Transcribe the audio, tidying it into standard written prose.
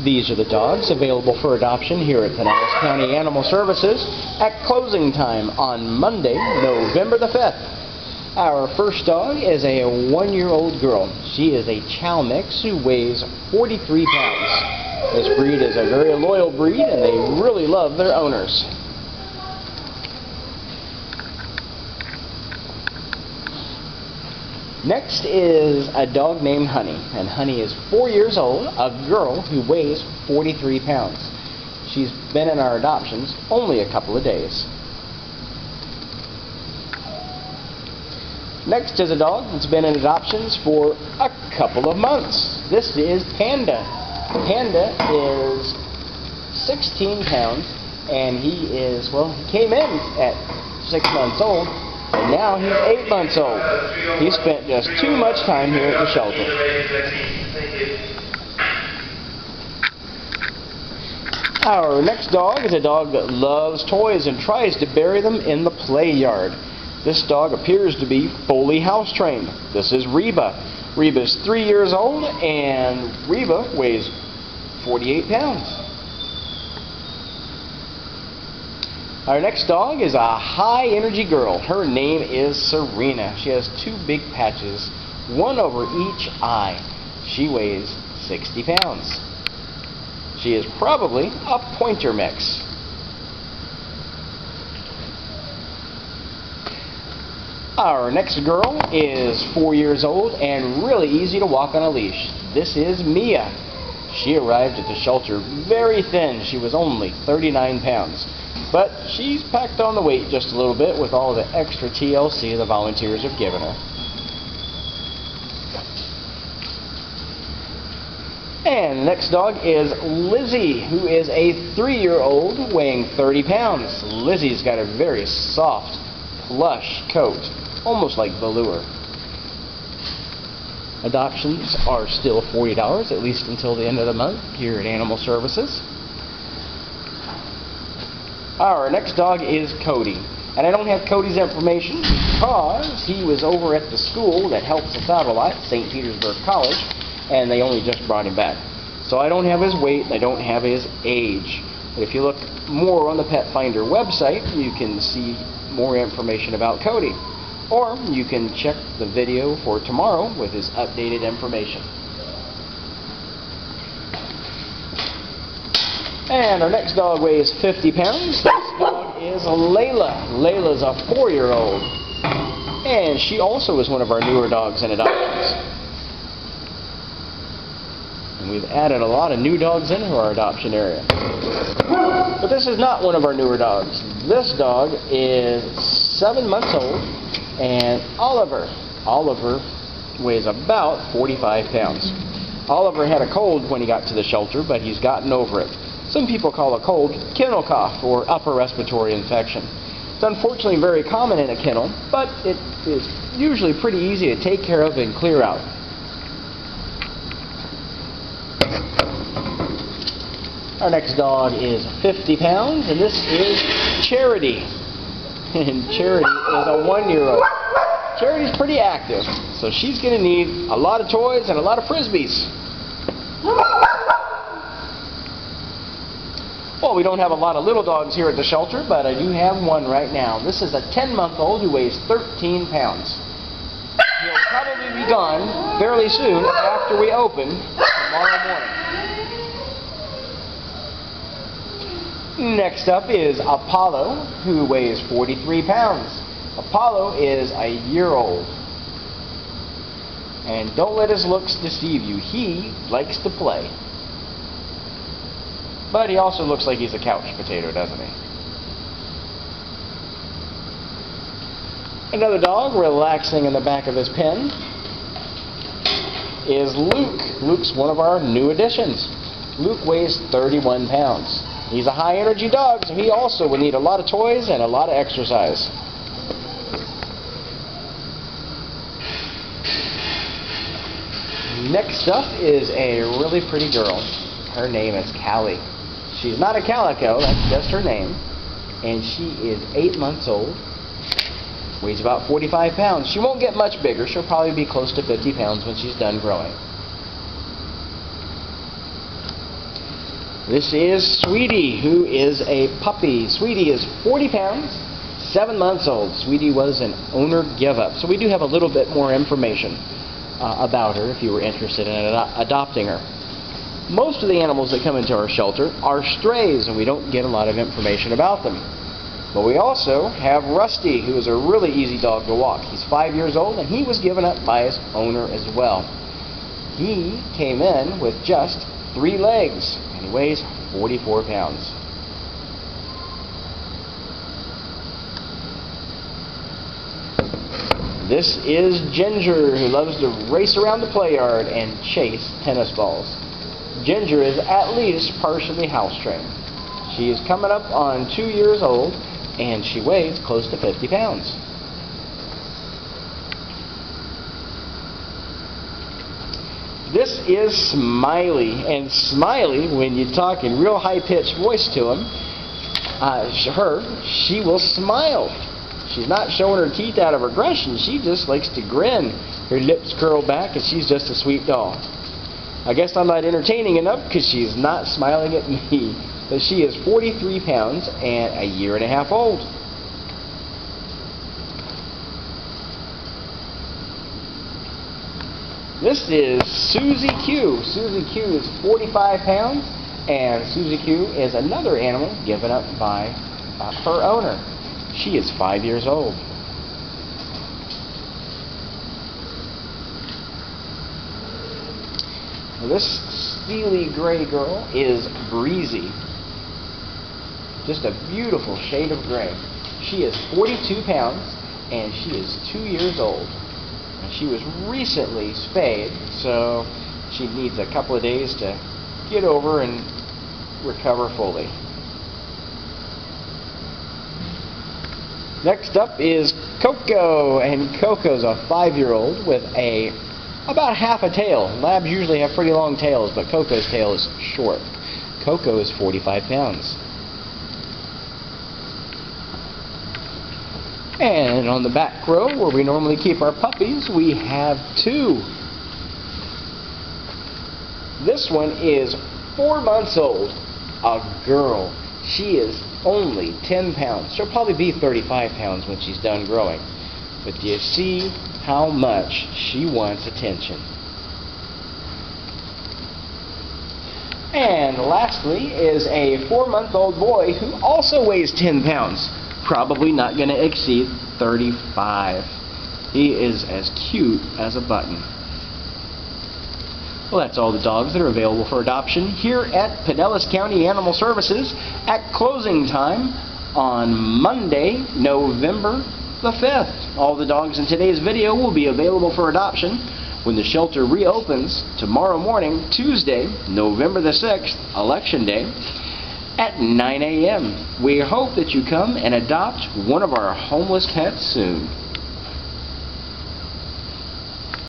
These are the dogs available for adoption here at Pinellas County Animal Services at closing time on Monday, November the 5th. Our first dog is a 1-year-old girl. She is a Chow mix who weighs 43 pounds. This breed is a very loyal breed and they really love their owners. Next is a dog named Honey, and Honey is 4 years old, a girl who weighs 43 pounds. She's been in our adoptions only a couple of days. Next is a dog that's been in adoptions for a couple of months. This is Panda. Panda is 16 pounds, and he came in at 6 months old. And now he's 8 months old. He spent just too much time here at the shelter. Our next dog is a dog that loves toys and tries to bury them in the play yard. This dog appears to be fully house trained. This is Reba. Reba is 3 years old and Reba weighs 48 pounds. Our next dog is a high-energy girl. Her name is Serena. She has 2 big patches, one over each eye. She weighs 60 pounds. She is probably a pointer mix. Our next girl is 4 years old and really easy to walk on a leash. This is Mia. She arrived at the shelter very thin. She was only 39 pounds. But she's packed on the weight just a little bit with all the extra TLC the volunteers have given her. And the next dog is Lizzie, who is a 3-year-old weighing 30 pounds. Lizzie's got a very soft, plush coat, almost like velour. Adoptions are still $40, at least until the end of the month here at Animal Services. Our next dog is Cody, and I don't have Cody's information because he was over at the school that helps us out a lot, St. Petersburg College, and they only just brought him back. So I don't have his weight, I don't have his age. But if you look more on the Pet Finder website, you can see more information about Cody. Or you can check the video for tomorrow with his updated information. And our next dog weighs 50 pounds. This dog is Layla. Layla's a 4-year-old. And she also is one of our newer dogs in adoptions. And we've added a lot of new dogs into our adoption area. But this is not one of our newer dogs. This dog is 7 months old. And Oliver weighs about 45 pounds. Oliver had a cold when he got to the shelter, but he's gotten over it. Some people call a cold kennel cough or upper respiratory infection. It's unfortunately very common in a kennel, but it is usually pretty easy to take care of and clear out. Our next dog is 50 pounds, and this is Charity. And Charity is a 1-year-old. Charity's pretty active, so she's going to need a lot of toys and a lot of frisbees. Well, we don't have a lot of little dogs here at the shelter, but I do have one right now. This is a 10-month-old who weighs 13 pounds. He'll probably be gone fairly soon after we open tomorrow morning. Next up is Apollo, who weighs 43 pounds. Apollo is a year-old. And don't let his looks deceive you. He likes to play. But he also looks like he's a couch potato, doesn't he? Another dog relaxing in the back of his pen is Luke. Luke's one of our new additions. Luke weighs 31 pounds. He's a high-energy dog, so he also will need a lot of toys and a lot of exercise. Next up is a really pretty girl. Her name is Callie. She's not a calico, that's just her name. And she is 8 months old. Weighs about 45 pounds. She won't get much bigger. She'll probably be close to 50 pounds when she's done growing. This is Sweetie, who is a puppy. Sweetie is 40 pounds, 7 months old. Sweetie was an owner give up. So we do have a little bit more information about her if you were interested in adopting her. Most of the animals that come into our shelter are strays, and we don't get a lot of information about them. But we also have Rusty, who is a really easy dog to walk. He's 5 years old, and he was given up by his owner as well. He came in with just 3 legs, and he weighs 44 pounds. This is Ginger, who loves to race around the play yard and chase tennis balls. Ginger is at least partially house trained. She is coming up on 2 years old, and she weighs close to 50 pounds. This is Smiley, and Smiley, when you talk in real high-pitched voice to him, she will smile. She's not showing her teeth out of aggression. She just likes to grin. Her lips curl back, and she's just a sweet dog. I guess I'm not entertaining enough because she's not smiling at me. But she is 43 pounds and a year and a half old. This is Susie Q. Susie Q is 45 pounds, and Susie Q is another animal given up by her owner. She is 5 years old. This steely gray girl is Breezy. Just a beautiful shade of gray. She is 42 pounds, and she is 2 years old. And she was recently spayed, so she needs a couple of days to get over and recover fully. Next up is Coco, and Coco's a 5-year-old with about half a tail. Labs usually have pretty long tails, but Coco's tail is short. Coco is 45 pounds. And on the back row, where we normally keep our puppies, we have 2. This one is 4 months old, a girl. She is only 10 pounds. She'll probably be 35 pounds when she's done growing. But do you see how much she wants attention? And lastly is a 4-month-old boy who also weighs 10 pounds. Probably not going to exceed 35. He is as cute as a button. Well, that's all the dogs that are available for adoption here at Pinellas County Animal Services at closing time on Monday, November the 5th. All the dogs in today's video will be available for adoption when the shelter reopens tomorrow morning, Tuesday, November the 6th, Election Day, at 9 a.m. We hope that you come and adopt one of our homeless pets soon.